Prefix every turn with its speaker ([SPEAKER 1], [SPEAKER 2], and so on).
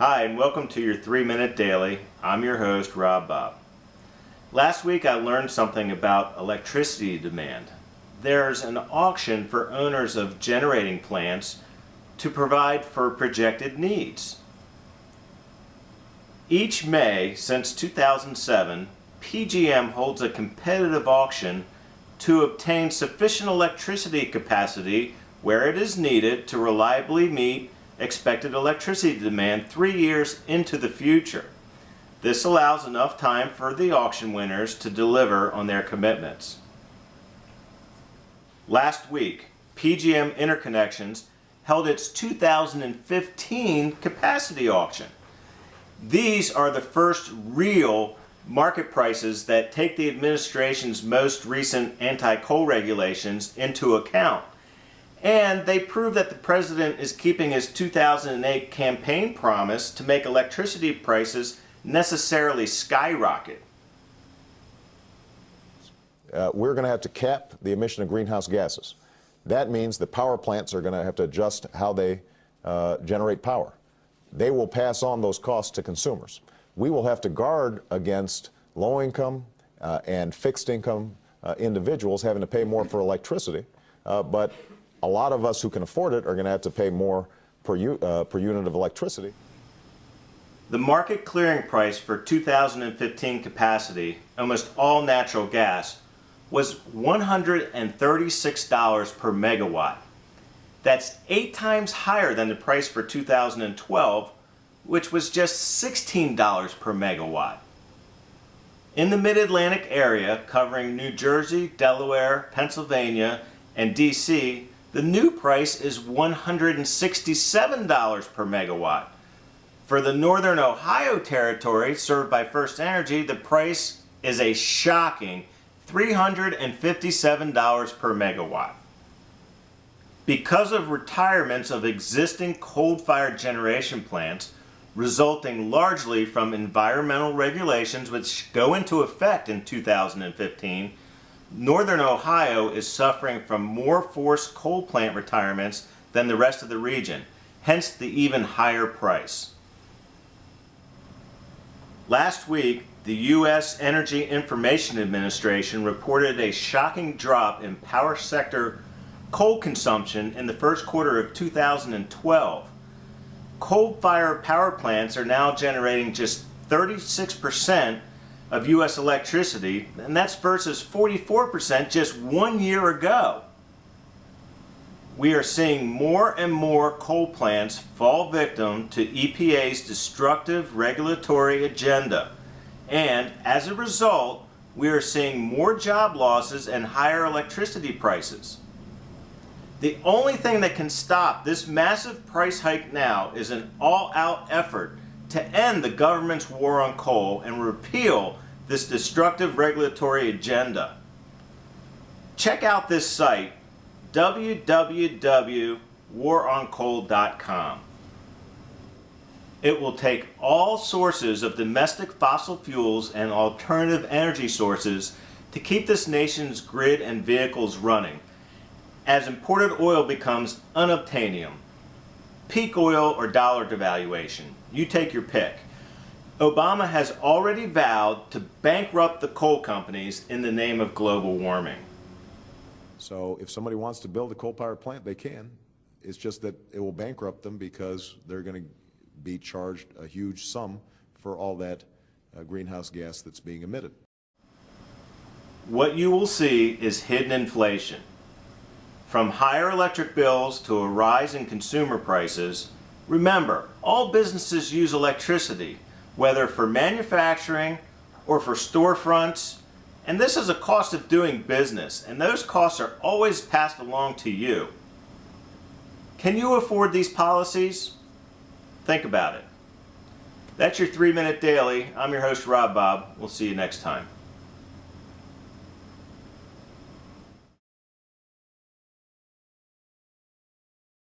[SPEAKER 1] Hi, and welcome to your 3-Minute Daily. I'm your host, Rob Bob. Last week I learned something about electricity demand. There's an auction for owners of generating plants to provide for projected needs. Each May since 2007, PJM holds a competitive auction to obtain sufficient electricity capacity where it is needed to reliably meet expected electricity demand 3 years into the future. This allows enough time for the auction winners to deliver on their commitments. Last week, PJM Interconnections held its 2015 capacity auction. These are the first real market prices that take the administration's most recent anti-coal regulations into account. And they prove that the president is keeping his 2008 campaign promise to make electricity prices necessarily skyrocket.
[SPEAKER 2] We're going to have to cap the emission of greenhouse gases. That means the power plants are going to have to adjust how they generate power. They will pass on those costs to consumers. We will have to guard against low-income and fixed-income individuals having to pay more for electricity, but a lot of us who can afford it are going to have to pay more per unit of electricity.
[SPEAKER 1] The market clearing price for 2015 capacity, almost all natural gas, was $136 per megawatt. That's 8 times higher than the price for 2012, which was just $16 per megawatt. In the Mid-Atlantic area, covering New Jersey, Delaware, Pennsylvania, and DC, the new price is $167 per megawatt. For the Northern Ohio territory served by FirstEnergy, the price is a shocking $357 per megawatt. Because of retirements of existing coal-fired generation plants, resulting largely from environmental regulations which go into effect in 2015, Northern Ohio is suffering from more forced coal plant retirements than the rest of the region, hence the even higher price. Last week, the U.S. Energy Information Administration reported a shocking drop in power sector coal consumption in the first quarter of 2012. Coal-fired power plants are now generating just 36% of U.S. electricity, and that's versus 44% just 1 year ago. We are seeing more and more coal plants fall victim to EPA's destructive regulatory agenda, and as a result, we are seeing more job losses and higher electricity prices. The only thing that can stop this massive price hike now is an all-out effort to end the government's war on coal and repeal this destructive regulatory agenda. Check out this site, www.waroncoal.com. It will take all sources of domestic fossil fuels and alternative energy sources to keep this nation's grid and vehicles running, as imported oil becomes unobtainium. Peak oil or dollar devaluation. You take your pick. Obama has already vowed to bankrupt the coal companies in the name of global warming.
[SPEAKER 2] So if somebody wants to build a coal power plant, they can. It's just that it will bankrupt them because they're going to be charged a huge sum for all that greenhouse gas that's being emitted.
[SPEAKER 1] What you will see is hidden inflation. From higher electric bills to a rise in consumer prices, remember, all businesses use electricity, whether for manufacturing or for storefronts, and this is a cost of doing business, and those costs are always passed along to you. Can you afford these policies? Think about it. That's your 3-Minute Daily. I'm your host, Rob Bob. We'll see you next time.